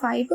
5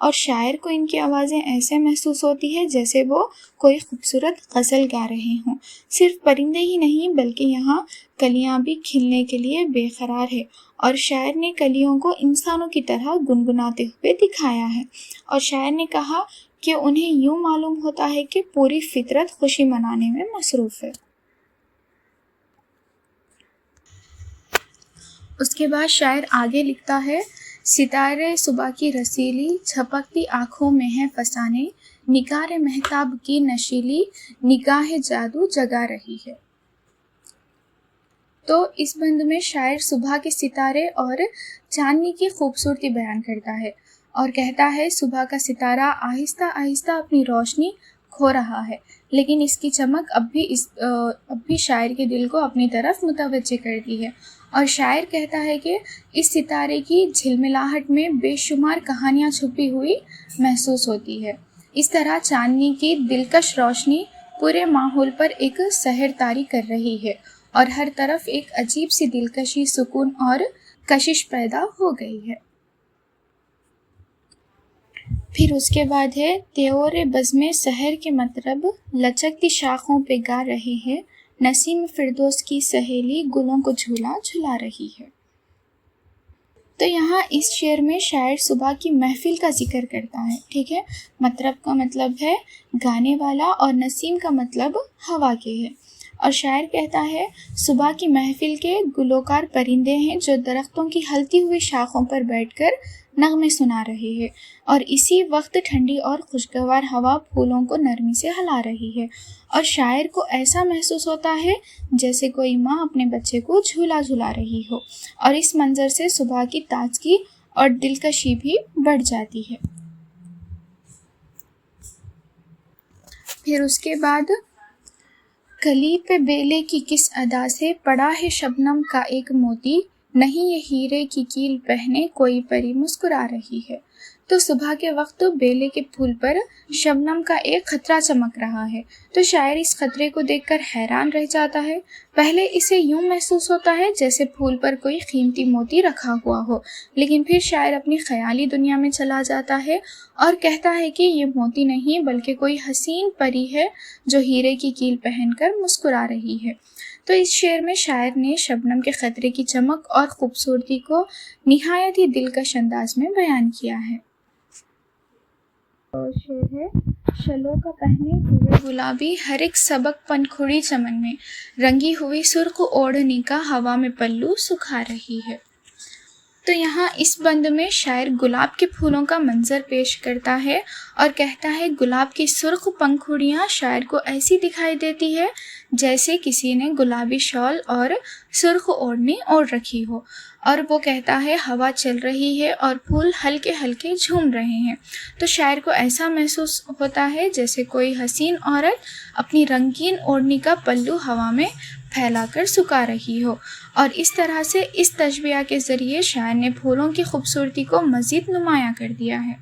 اور شاعر کو ان کی آوازیں ایسے محسوس ہوتی ہے جیسے وہ کوئی خوبصورت غزل گا رہے ہوں۔ صرف پرندے ہی نہیں بلکہ یہاں کلیاں بھی کھلنے کے لیے بے قرار ہے، اور شاعر نے کلیوں کو انسانوں کی طرح گنگناتے ہوئے دکھایا ہے، اور شاعر نے کہا کہ انہیں یوں معلوم ہوتا ہے کہ پوری فطرت خوشی منانے میں مصروف ہے۔ اس کے بعد شاعر آگے لکھتا ہے، ستارے صبح کی رسیلی جھپکتی آنکھوں میں ہے فسانے، نگار مہتاب کی نشیلی نگاہ جادو جگا رہی ہے۔ تو اس بند میں شاعر صبح کے ستارے اور چاندنی کی خوبصورتی بیان کرتا ہے اور کہتا ہے صبح کا ستارہ آہستہ آہستہ اپنی روشنی کھو رہا ہے، لیکن اس کی چمک اب بھی شاعر کے دل کو اپنی طرف متوجہ کرتی ہے، اور شاعر کہتا ہے کہ اس ستارے کی جھلملاہٹ میں بے شمار کہانیاں چھپی ہوئی محسوس ہوتی ہے۔ اس طرح چاندنی کی دلکش روشنی پورے ماحول پر ایک سحر طاری کر رہی ہے، اور ہر طرف ایک عجیب سی دلکشی، سکون اور کشش پیدا ہو گئی ہے۔ پھر اس کے بعد ہے، طیور بزم سحر کے مطرب لچکتی شاخوں پہ گا رہے ہیں، نسیم فردوس کی سہیلی گلوں کو جھولا جھلا رہی ہے۔ تو یہاں اس شعر میں شاعر صبح کی محفل کا ذکر کرتا ہے، ٹھیک ہے۔ مطرب کا مطلب ہے گانے والا اور نسیم کا مطلب ہوا کے ہے، اور شاعر کہتا ہے صبح کی محفل کے گلوکار پرندے ہیں جو درختوں کی ہلتی ہوئی شاخوں پر بیٹھ کر نغمے سنا رہے ہیں، اور اسی وقت ٹھنڈی اور خوشگوار ہوا پھولوں کو نرمی سے ہلا رہی ہے، اور شاعر کو ایسا محسوس ہوتا ہے جیسے کوئی ماں اپنے بچے کو جھولا جھلا رہی ہو، اور اس منظر سے صبح کی تازگی اور دلکشی بھی بڑھ جاتی ہے۔ پھر اس کے بعد، کلی پہ بیلے کی کس ادا سے پڑا ہے شبنم کا ایک موتی، نہیں یہ ہیرے کی کیل پہنے کوئی پری مسکرا رہی ہے۔ تو صبح کے وقت بیلے کے پھول پر شبنم کا ایک قطرہ چمک رہا ہے، تو شاعر اس قطرے کو دیکھ کر حیران رہ جاتا ہے۔ پہلے اسے یوں محسوس ہوتا ہے جیسے پھول پر کوئی قیمتی موتی رکھا ہوا ہو، لیکن پھر شاعر اپنی خیالی دنیا میں چلا جاتا ہے اور کہتا ہے کہ یہ موتی نہیں بلکہ کوئی حسین پری ہے جو ہیرے کی کیل پہن کر مسکرا رہی ہے۔ تو اس شعر میں شاعر نے شبنم کے قطرے کی چمک اور خوبصورتی کو نہایت ہی دلکش انداز میں بیان کیا ہے۔ اور شعر ہے، شلو کا پہنے ہوئے گلابی ہر ایک سبک پنکھڑی چمن میں، رنگی ہوئی سرخ اوڑھنی کا ہوا میں پلو سکھا رہی ہے۔ تو یہاں اس بند میں شاعر گلاب کے پھولوں کا منظر پیش کرتا ہے اور کہتا ہے گلاب کی سرخ پنکھڑیاں شاعر کو ایسی دکھائی دیتی ہے جیسے کسی نے گلابی شال اور سرخ اوڑھنی اوڑھ رکھی ہو، اور وہ کہتا ہے ہوا چل رہی ہے اور پھول ہلکے ہلکے جھوم رہے ہیں، تو شاعر کو ایسا محسوس ہوتا ہے جیسے کوئی حسین عورت اپنی رنگین اوڑھنی کا پلو ہوا میں پھیلا کر سکھا رہی ہو، اور اس طرح سے اس تشبیہ کے ذریعے شاعر نے پھولوں کی خوبصورتی کو مزید نمایاں کر دیا ہے۔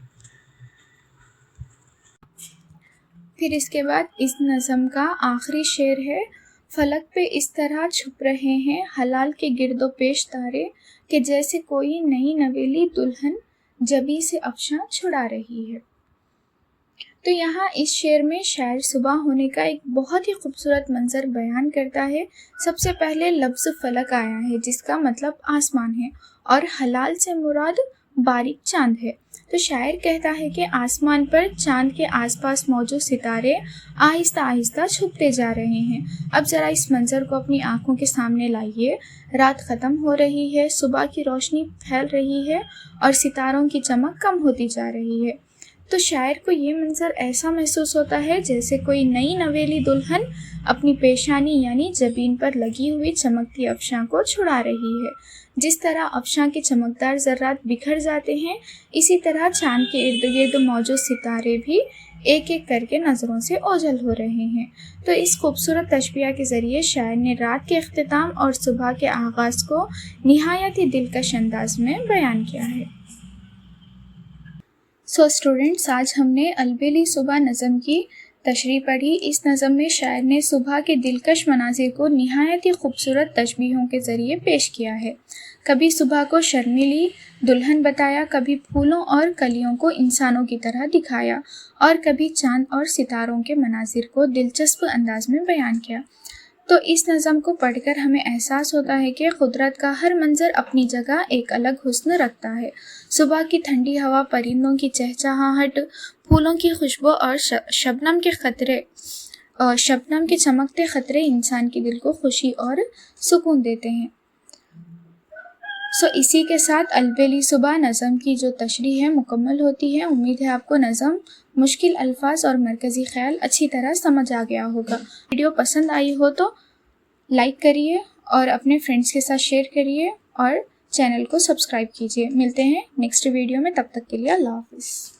پھر اس کے بعد اس نظم کا آخری شعر ہے، فلک پہ اس طرح چھپ رہے ہیں ہلال کے گرد و پیش تارے کہ جیسے کوئی نئی نویلی دلہن جبیں سے افشاں چھڑا رہی ہے۔ تو یہاں اس شعر میں شاعر صبح ہونے کا ایک بہت ہی خوبصورت منظر بیان کرتا ہے۔ سب سے پہلے لفظ فلک آیا ہے جس کا مطلب آسمان ہے، اور حلال سے مراد باریک چاند ہے۔ تو شاعر کہتا ہے کہ آسمان پر چاند کے آس پاس موجود ستارے آہستہ آہستہ چھپتے جا رہے ہیں۔ اب ذرا اس منظر کو اپنی آنکھوں کے سامنے لائیے، رات ختم ہو رہی ہے، صبح کی روشنی پھیل رہی ہے اور ستاروں کی چمک کم ہوتی جا رہی ہے۔ تو شاعر کو یہ منظر ایسا محسوس ہوتا ہے جیسے کوئی نئی نویلی دلہن اپنی پیشانی یعنی جبین پر لگی ہوئی چمکتی افشاں کو چھڑا رہی ہے۔ جس طرح افشاں کے چمکدار ذرات بکھر جاتے ہیں، اسی طرح چاند کے ارد گرد موجود ستارے بھی ایک ایک کر کے نظروں سے اوجھل ہو رہے ہیں۔ تو اس خوبصورت تشبیہ کے ذریعے شاعر نے رات کے اختتام اور صبح کے آغاز کو نہایت ہی دلکش انداز میں بیان کیا ہے۔ اسٹوڈنٹس، آج ہم نے البیلی صبح نظم کی تشریح پڑھی۔ اس نظم میں شاعر نے صبح کے دلکش مناظر کو نہایت ہی خوبصورت تشبیہوں کے ذریعے پیش کیا ہے۔ کبھی صبح کو شرمیلی دلہن بتایا، کبھی پھولوں اور کلیوں کو انسانوں کی طرح دکھایا، اور کبھی چاند اور ستاروں کے مناظر کو دلچسپ انداز میں بیان کیا۔ تو اس نظم کو پڑھ کر ہمیں احساس ہوتا ہے کہ قدرت کا ہر منظر اپنی جگہ ایک الگ حسن رکھتا ہے۔ صبح کی ٹھنڈی ہوا، پرندوں کی چہچہاہٹ، پھولوں کی خوشبو اور شبنم کے چمکتے قطرے انسان کے دل کو خوشی اور سکون دیتے ہیں۔ اسی کے ساتھ البیلی صبح نظم کی جو تشریح ہے مکمل ہوتی ہے۔ امید ہے آپ کو نظم، مشکل الفاظ اور مرکزی خیال اچھی طرح سمجھ آ گیا ہوگا۔ ویڈیو پسند آئی ہو تو لائک کریے اور اپنے فرینڈس کے ساتھ شیئر کریے اور چینل کو سبسکرائب کیجیے۔ ملتے ہیں نیکسٹ ویڈیو میں، تب تک کے لیے اللہ حافظ۔